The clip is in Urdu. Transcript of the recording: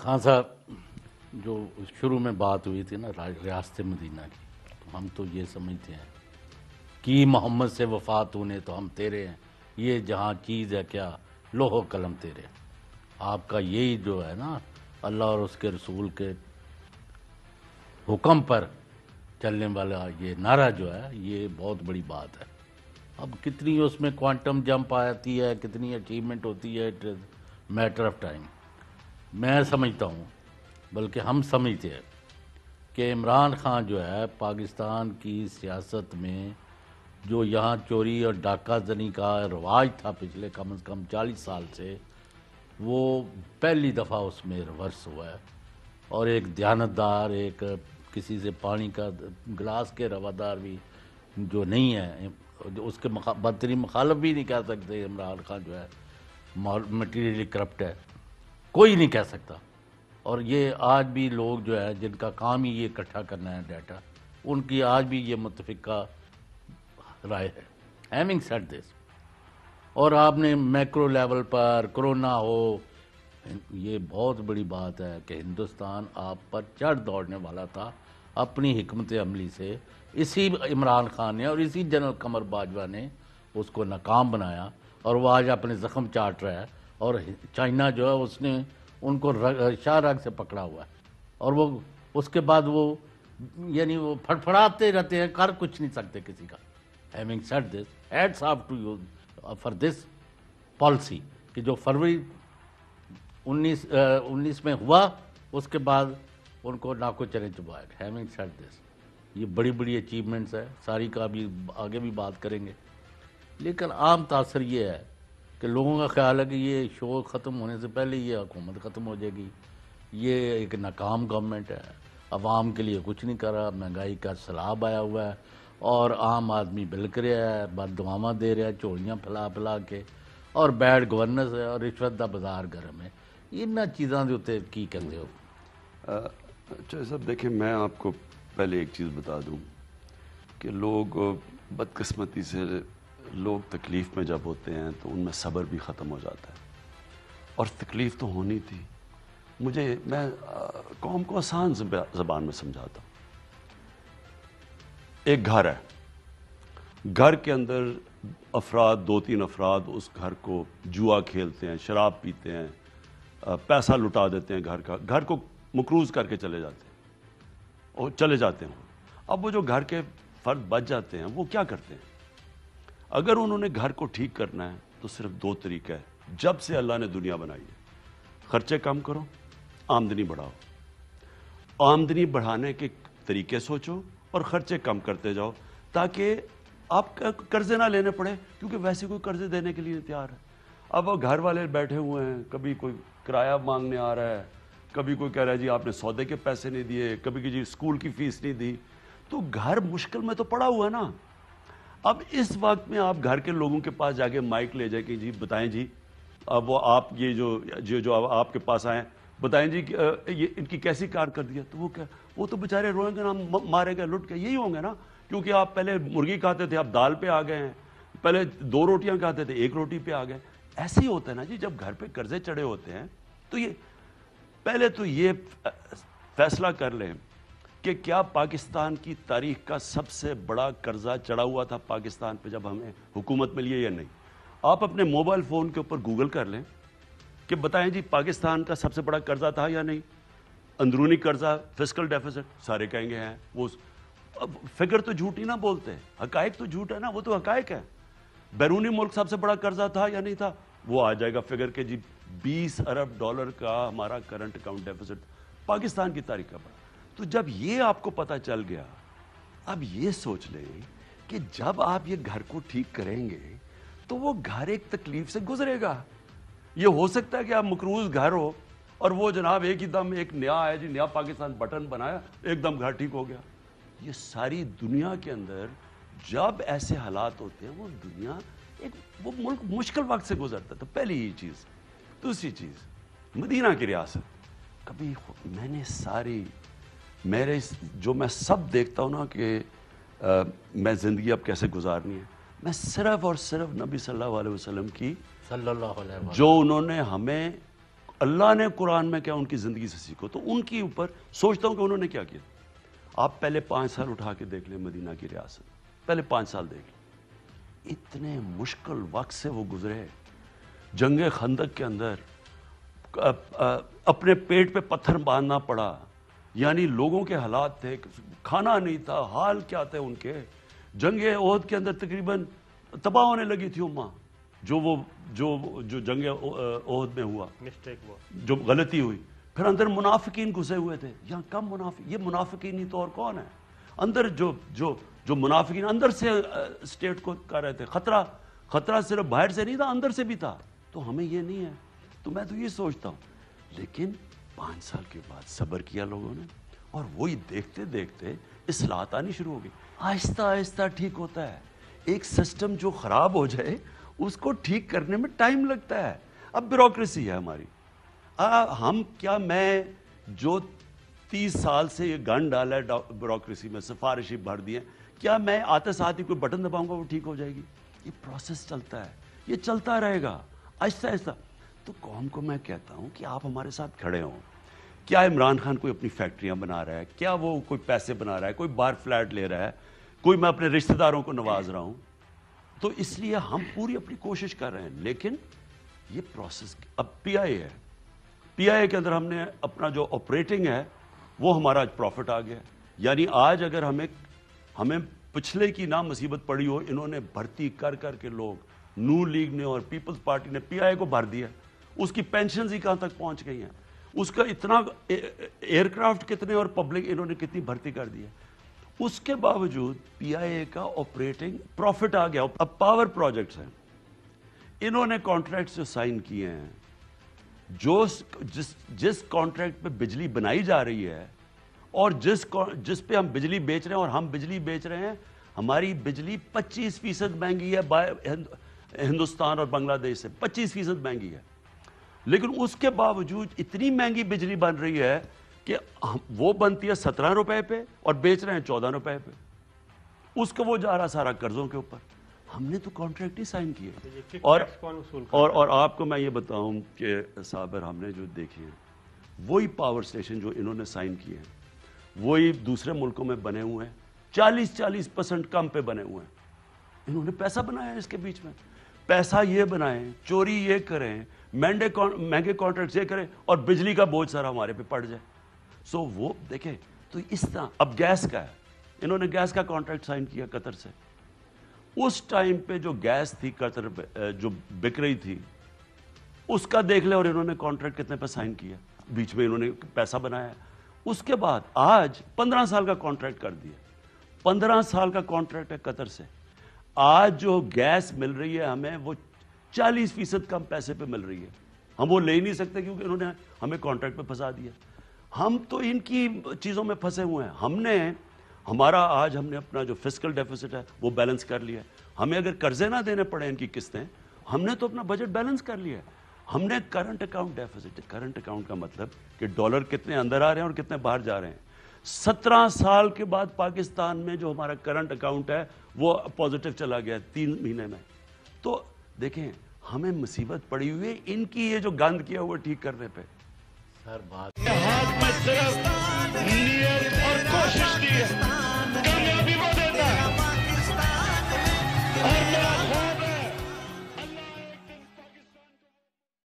خان صاحب جو شروع میں بات ہوئی تھی نا ریاست مدینہ کی، تو ہم تو یہ سمجھتے ہیں کہ محمد سے وفا تو نے تو ہم تیرے ہیں، یہ جہاں چیز ہے کیا لوح و قلم تیرے ہیں۔ آپ کا یہی جو ہے نا اللہ اور اس کے رسول کے حکم پر چلنے والا یہ نعرہ جو ہے یہ بہت بڑی بات ہے۔ اب کتنی اس میں کوانٹم جمپ آتی ہے، کتنی اچیومنٹ ہوتی ہے، it is matter of time. میں سمجھتا ہوں، بلکہ ہم سمجھتے ہیں کہ عمران خان جو ہے پاکستان کی سیاست میں جو یہاں چوری اور ڈاکہ زنی کا رواج تھا پچھلے کم از کم 40 سال سے، وہ پہلی دفعہ اس میں ریورس ہوا ہے، اور ایک دیانتدار، ایک کسی سے پانی کا گلاس کے روادار بھی جو نہیں ہے، اس کے بدترین مخالف بھی نہیں کہہ سکتے عمران خان جو ہے مٹیریلی کرپٹ ہے، کوئی نہیں کہہ سکتا۔ اور یہ آج بھی لوگ جو ہے جن کا کام ہی یہ اکٹھا کرنا ہے ڈیٹا، ان کی آج بھی یہ متفقہ رائے ہے۔ ہیونگ سیڈ دس، اور آپ نے میکرو لیول پر کرونا ہو، یہ بہت بڑی بات ہے کہ ہندوستان آپ پر چڑھ دوڑنے والا تھا اپنی حکمت عملی سے، اسی عمران خان نے اور اسی جنرل قمر باجوہ نے اس کو ناکام بنایا، اور وہ آج اپنے زخم چاٹ رہا ہے، اور چائنا جو ہے اس نے ان کو شاہ رگ سے پکڑا ہوا ہے، اور وہ اس کے بعد وہ یعنی وہ پھڑپھڑاتے رہتے ہیں، کر کچھ نہیں سکتے کسی کا۔ Having said this, hats off to you for this policy کہ جو فروری 19 میں ہوا اس کے بعد ان کو ناکو چنے چبایا گیا۔ Having said this، یہ بڑی بڑی اچیومنٹس ہے، ساری کا بھی آگے بھی بات کریں گے، لیکن عام تاثر یہ ہے کہ لوگوں کا خیال ہے کہ یہ شو ختم ہونے سے پہلے یہ حکومت ختم ہو جائے گی، یہ ایک ناکام گورنمنٹ ہے، عوام کے لیے کچھ نہیں کر رہا، مہنگائی کا سیلاب آیا ہوا ہے، اور عام آدمی بلک رہا ہے، بد دعاواں دے رہا ہے چوڑیاں پھیلا پھیلا کے، اور بیڈ گورننس ہے، اور رشوت دا بازار گرم ہے۔ ان چیزاں دے اتنے کی کہتے ہو؟ چاہے صاحب دیکھیں، میں آپ کو پہلے ایک چیز بتا دوں کہ لوگ بدقسمتی سے لوگ تکلیف میں جب ہوتے ہیں تو ان میں صبر بھی ختم ہو جاتا ہے، اور تکلیف تو ہونی تھی۔ میں قوم کو آسان زبان میں سمجھاتا ہوں۔ ایک گھر ہے، گھر کے اندر افراد، 2-3 افراد اس گھر کو جوا کھیلتے ہیں، شراب پیتے ہیں، پیسہ لٹا دیتے ہیں، گھر کو مقروض کر کے چلے جاتے ہیں۔ اب وہ جو گھر کے فرد بچ جاتے ہیں وہ کیا کرتے ہیں؟ اگر انہوں نے گھر کو ٹھیک کرنا ہے تو صرف 2 طریقہ ہے جب سے اللہ نے دنیا بنائی ہے: خرچے کم کرو، آمدنی بڑھاؤ۔ آمدنی بڑھانے کے طریقے سوچو اور خرچے کم کرتے جاؤ، تاکہ آپ قرضے نہ لینے پڑے، کیونکہ ویسے کوئی قرضے دینے کے لیے تیار ہے۔ اب وہ گھر والے بیٹھے ہوئے ہیں، کبھی کوئی کرایہ مانگنے آ رہا ہے، کبھی کوئی کہہ رہا ہے جی آپ نے سودے کے پیسے نہیں دیے، کبھی کہ جی اسکول کی فیس نہیں دی، تو گھر مشکل میں تو پڑا ہوا ہے نا۔ اب اس وقت میں آپ گھر کے لوگوں کے پاس جا کے مائک لے جائے کہ جی بتائیں جی، اب وہ آپ یہ جو آپ کے پاس آئیں، بتائیں جی یہ ان کی کیسی کارکردگی ہے، تو وہ تو بیچارے روئیں گے نا، مارے گئے، لٹ کے، یہی ہوں گے نا، کیونکہ آپ پہلے مرغی کھاتے تھے، اب دال پہ آ گئے ہیں، پہلے 2 روٹیاں کھاتے تھے، 1 روٹی پہ آ گئے۔ ایسے ہی ہوتا ہے نا جی، جب گھر پہ قرضے چڑھے ہوتے ہیں تو پہلے تو یہ فیصلہ کر لیں کہ کیا پاکستان کی تاریخ کا سب سے بڑا قرضہ چڑھا ہوا تھا پاکستان پہ جب ہمیں حکومت ملی ہے یا نہیں؟ آپ اپنے موبائل فون کے اوپر گوگل کر لیں کہ بتائیں جی پاکستان کا سب سے بڑا قرضہ تھا یا نہیں؟ اندرونی قرضہ، فسکل ڈیفیسٹ، سارے کہیں گے ہیں۔ وہ فگر تو جھوٹ ہی نہ بولتے، حقائق تو جھوٹ ہے نا، وہ تو حقائق ہے۔ بیرونی ملک سب سے بڑا قرضہ تھا یا نہیں تھا؟ وہ آ جائے گا فگر کہ جی $20 ارب کا ہمارا کرنٹ اکاؤنٹ ڈیفیسٹ پاکستان کی تاریخ کا بڑا۔ تو جب یہ آپ کو پتہ چل گیا، اب یہ سوچ لیں کہ جب آپ یہ گھر کو ٹھیک کریں گے تو وہ گھر ایک تکلیف سے گزرے گا۔ یہ ہو سکتا ہے کہ آپ مقروض گھر ہو اور وہ جناب ایک ہی دم ایک نیا آیا جی، نیا پاکستان بٹن بنایا، ایک دم گھر ٹھیک ہو گیا۔ یہ ساری دنیا کے اندر جب ایسے حالات ہوتے ہیں، وہ دنیا وہ ملک مشکل وقت سے گزرتا ہے۔ تو پہلی یہ چیز۔ دوسری چیز، مدینہ کی ریاست، کبھی میں نے جو میں سب دیکھتا ہوں نا کہ میں زندگی اب کیسے گزارنی ہے، میں صرف اور صرف نبی صلی اللہ علیہ وسلم کی جو انہوں نے ہمیں اللہ نے قرآن میں کیا ان کی زندگی سے سیکھو. تو ان کی اوپر سوچتا ہوں کہ انہوں نے کیا کیا. آپ پہلے 5 سال اٹھا کے دیکھ لیں مدینہ کی ریاست, پہلے 5 سال دیکھ لیں, اتنے مشکل وقت سے وہ گزرے. جنگ خندق کے اندر اپنے پیٹ پہ پتھر باندھنا پڑا, یعنی لوگوں کے حالات تھے, کھانا نہیں تھا, حال کیا تھے ان کے. جنگ احد کے اندر تقریباً تباہ ہونے لگی تھی امہ, جو جنگ احد میں ہوا, جو غلطی ہوئی. پھر اندر منافقین گھسے ہوئے تھے. یہاں کم منافق, یہ منافقین ہی تو اور کون ہے اندر, جو منافقین اندر سے اسٹیٹ کو کر رہے تھے. خطرہ صرف باہر سے نہیں تھا, اندر سے بھی تھا. تو ہمیں یہ نہیں ہے. تو میں تو یہ سوچتا ہوں, لیکن 5 سال کے بعد صبر کیا لوگوں نے, اور وہی دیکھتے دیکھتے اصلاحات آنی شروع ہو گئی. آہستہ آہستہ ٹھیک ہوتا ہے. ایک سسٹم جو خراب ہو جائے اس کو ٹھیک کرنے میں ٹائم لگتا ہے. اب بیوروکریسی ہے ہماری. میں جو 30 سال سے یہ گن ڈالا ہے بیوروکریسی میں, سفارشی بھر دی ہیں, کیا میں آتے ساتھ ہی کوئی بٹن دباؤں گا وہ ٹھیک ہو جائے گی؟ یہ پروسیس چلتا ہے, یہ چلتا رہے گا آہستہ آہستہ. تو قوم کو میں کہتا ہوں کہ آپ ہمارے ساتھ کھڑے ہوں. کیا عمران خان کوئی اپنی فیکٹریاں بنا رہا ہے, کیا وہ کوئی پیسے بنا رہا ہے, کوئی باہر فلیٹ لے رہا ہے, کوئی میں اپنے رشتہ داروں کو نواز رہا ہوں. تو اس لیے ہم پوری اپنی کوشش کر رہے ہیں. لیکن یہ پروسیس, اب پی آئی ہے, پی آئی کے اندر ہم نے اپنا جو آپریٹنگ ہے وہ ہمارا آج پروفٹ آ گیا. یعنی آج اگر ہمیں پچھلے کی نہ مصیبت پڑی ہو, انہوں نے بھرتی کر کے لوگ, نون لیگ نے اور پیپلز پارٹی نے پی آئی کو بھر دیا. اس کی پینشنز ہی کہاں تک پہنچ گئی ہیں, اس کا اتنا ایئر کرافٹ کتنے اور پبلک انہوں نے کتنی بھرتی کر دی ہے. اس کے باوجود پی آئی اے کا آپریٹنگ پروفٹ آ گیا. اب پاور پروجیکٹس ہیں, انہوں نے کانٹریکٹس جو سائن کیے ہیں, جس کانٹریکٹ پہ بجلی بنائی جا رہی ہے اور جس پہ ہم بجلی بیچ رہے ہیں, اور ہم بجلی بیچ رہے ہیں, ہماری بجلی 25% مہنگی ہے ہندوستان اور بنگلہ دیش سے, 25% مہنگی ہے. لیکن اس کے باوجود اتنی مہنگی بجلی بن رہی ہے کہ وہ بنتی ہے 17 روپے پہ اور بیچ رہے ہیں 14 روپے پہ. اس کا وہ جا رہا سارا قرضوں کے اوپر. ہم نے تو کانٹریکٹ ہی سائن کیے. اور آپ کو میں یہ بتاؤں کہ صابر, ہم نے جو دیکھے ہیں وہی پاور سٹیشن جو انہوں نے سائن کیے ہیں وہی دوسرے ملکوں میں بنے ہوئے ہیں, 40% کم پہ بنے ہوئے ہیں. انہوں نے پیسہ بنایا ہے اس کے بیچ میں, پیسہ یہ بنائیں, چوری یہ کریں, مہنگے کانٹریکٹس یہ کریں, اور بجلی کا بوجھ سارا ہمارے پہ پڑ جائے. سو وہ دیکھیں تو اس طرح. اب گیس کا ہے, انہوں نے گیس کا کانٹریکٹ سائن کیا قطر سے. اس ٹائم پہ جو گیس تھی قطر پہ جو بک رہی تھی, اس کا دیکھ لیں, اور انہوں نے کانٹریکٹ کتنے پہ سائن کیا, بیچ میں انہوں نے پیسہ بنایا. اس کے بعد آج 15 سال کا کانٹریکٹ کر دیا. 15 سال کا کانٹریکٹ ہے قطر سے. آج جو گیس مل رہی ہے ہمیں وہ 40% کم پیسے پہ مل رہی ہے. ہم وہ لے ہی نہیں سکتے کیونکہ انہوں نے ہمیں کانٹریکٹ پہ پھنسا دیا. ہم تو ان کی چیزوں میں پھنسے ہوئے ہیں. آج ہم نے اپنا جو فسکل ڈیفیسٹ ہے وہ بیلنس کر لیا ہے. ہمیں اگر قرضے نہ دینے پڑے ان کی قسطیں, ہم نے تو اپنا بجٹ بیلنس کر لیا ہے. ہم نے current account deficit, current account کا مطلب کہ ڈالر کتنے اندر آ رہے ہیں اور کتنے باہر جا رہے ہیں. 17 سال کے بعد پاکستان میں جو ہمارا کرنٹ اکاؤنٹ ہے وہ پازیٹیو چلا گیا 3 مہینے میں. تو دیکھیں ہمیں مصیبت پڑی ہوئی ہے ان کی یہ جو گند کیا ہوا ٹھیک کرنے پہ. سر بات ہاتھ میں صرف نیت اور کوشش کی ہے.